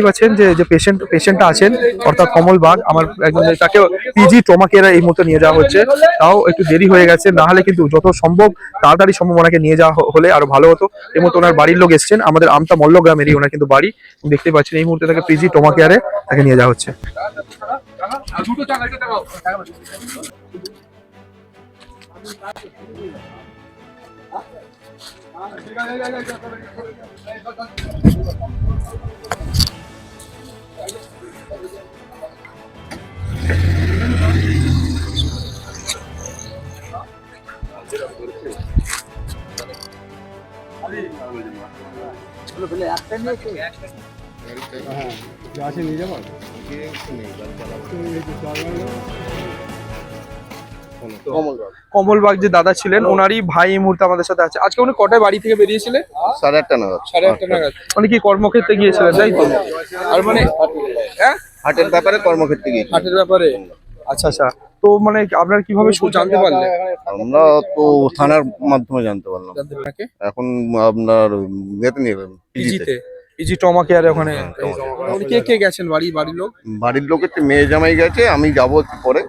পাচ্ছেন যে পেশেন্টটা আছেন অর্থাৎ কমল বাগ আমার একজন, তাকে পিজি ট্রমা কেয়ারে এই মুহূর্তে নিয়ে যাওয়া হচ্ছে। তাও একটু দেরি হয়ে গেছে, না হলে কিন্তু যত সম্ভব তাড়াতাড়ি সম্ভব ওনাকে নিয়ে যাওয়া হলে আরো ভালো হতো। এই মুহূর্তে ওনার বাড়ির লোক এসেছেন, আমাদের আমতা মল্ল গ্রামেরই ওনার কিন্তু বাড়ি, দেখতে পাচ্ছেন। এই মুহূর্তে তাকে পিজি ট্রমা কেয়ারে তাকে নিয়ে যাওয়া হচ্ছে। কমলবাগ যে দাদা ছিলেন ওনারই ভাই এই মুহূর্তে আমাদের সাথে আছে। আজকে উনি কটায় বাড়ি থেকে বেরিয়েছিলেন? 8:30 নাগাদ। 8:30 নাগাদ। উনি কি কর্মক্ষেত্রে গিয়েছিলেন তাই তো? আর মানে হ্যাঁ, হাটের ব্যাপারে কর্মক্ষেত্রে গিয়েছি। হাটের ব্যাপারে। আচ্ছা আচ্ছা। তো মানে আপনার কিভাবে জানতে পারলেন? আমরা তো থানার মাধ্যমে জানতে পারলাম। এখন আপনার ইয়েতে নিয়ে গেলাম, পিজিতে, পিজি ট্রমা কেয়ারে ওখানে। উনি কে গেছেন বাড়ির লোক? বাড়ির লোকের মেয়ে জামাই গেছে, আমি যাবো একটু পরে।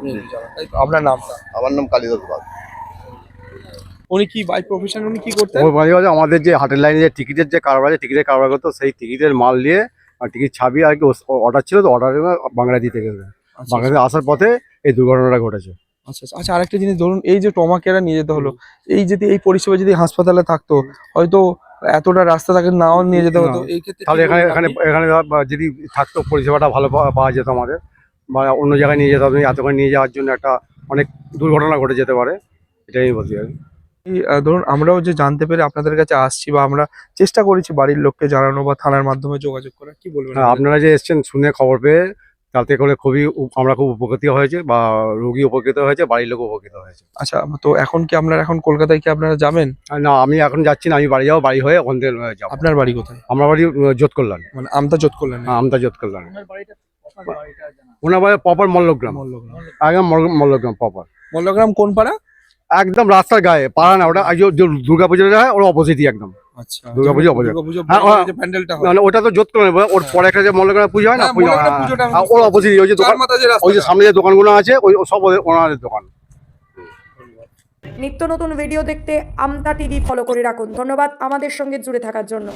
আপনার নামটা? আমার নাম কালিদাস বাগ। উনি কি বাই প্রফেশন উনি কি করতেন? ওর বাড়ি হচ্ছে আমাদের যে হাটের লাইনে যে টিকিটের যে কারবার আছে, টিকিটের কারবার করতো, সেই টিকিটের মাল নিয়ে আর টিকিট ছাপিয়ে আর কি অর্ডার ছিল, তো অর্ডার বাংলা দিতে গেছে। বাংলাদেশে আসার পথে এই দুর্ঘটনাটা ঘটেছে। আচ্ছা আচ্ছা। আরেকটা জিনিস ধরুন, এই যে ট্রমা কেয়ারে নিয়ে যেতে হলো, এই যদি এই পরিষেবা যদি হাসপাতালে থাকতো হয়তো এতটা রাস্তা তাকে নাও নিয়ে যেতে হতো। এই ক্ষেত্রে তাহলে এখানে যদি থাকতো পরিষেবাটা ভালো পাওয়া যেত আমাদের, বা অন্য জায়গায় নিয়ে যেতে হবে। এতক্ষণ নিয়ে যাওয়ার জন্য একটা অনেক দুর্ঘটনা ঘটে যেতে পারে, এটাই বলছি আর কি। ধরুন আমরাও যে জানতে পেরে আপনাদের কাছে আসছি, বা আমরা চেষ্টা করেছি বাড়ির লোককে জানানো বা থানার মাধ্যমে যোগাযোগ করা, কি বলবেন? হ্যাঁ, আপনারা যে এসছেন শুনে খবর পেয়ে, তাতে করে আমরা খুব উপকৃত হয়েছে, বা রোগী উপকৃত হয়েছে, বাড়ির লোক উপকৃত হয়েছে। আচ্ছা, তো এখন কি আপনারা কলকাতায় কি আপনারা যাবেন? না, আমি এখন যাচ্ছি না, আমি বাড়ি যাবো, বাড়ি হয়ে ওখান থেকে যাবো। আপনার বাড়ি কোথায়? আমার বাড়ি জোত কল্যাণ, মানে আমতা জোত কল্যাণ? হ্যাঁ, আমতা জোত কল্যাণ। ওনার বাড়ি প্রপার মল্লগ্রাম, একদম মল্লগ্রাম প্রপার। মল্লগ্রাম কোন পাড়া? একদম রাস্তার গায়ে, পাড়া না ওটা, দুর্গা পুজোটা হয় ওর অপোজিটই একদম। আচ্ছা, দুর্গাপুজো অপোজিট। যে প্যান্ডেলটা হয়, মানে ওটা তো জোত কল্যাণ, ওর পরে একটা যে মল্লগ্রাম পুজো হয় না, ওর অপোজিট ওই যে দোকান, ওই যে সামনে যে দোকানগুলো আছে, ওই সব ওনাদের দোকান। নিত্য নতুন ভিডিও দেখতে আমতা টিভি ফলো করে রাখুন। ধন্যবাদ আমাদের সঙ্গে জুড়ে থাকার জন্য।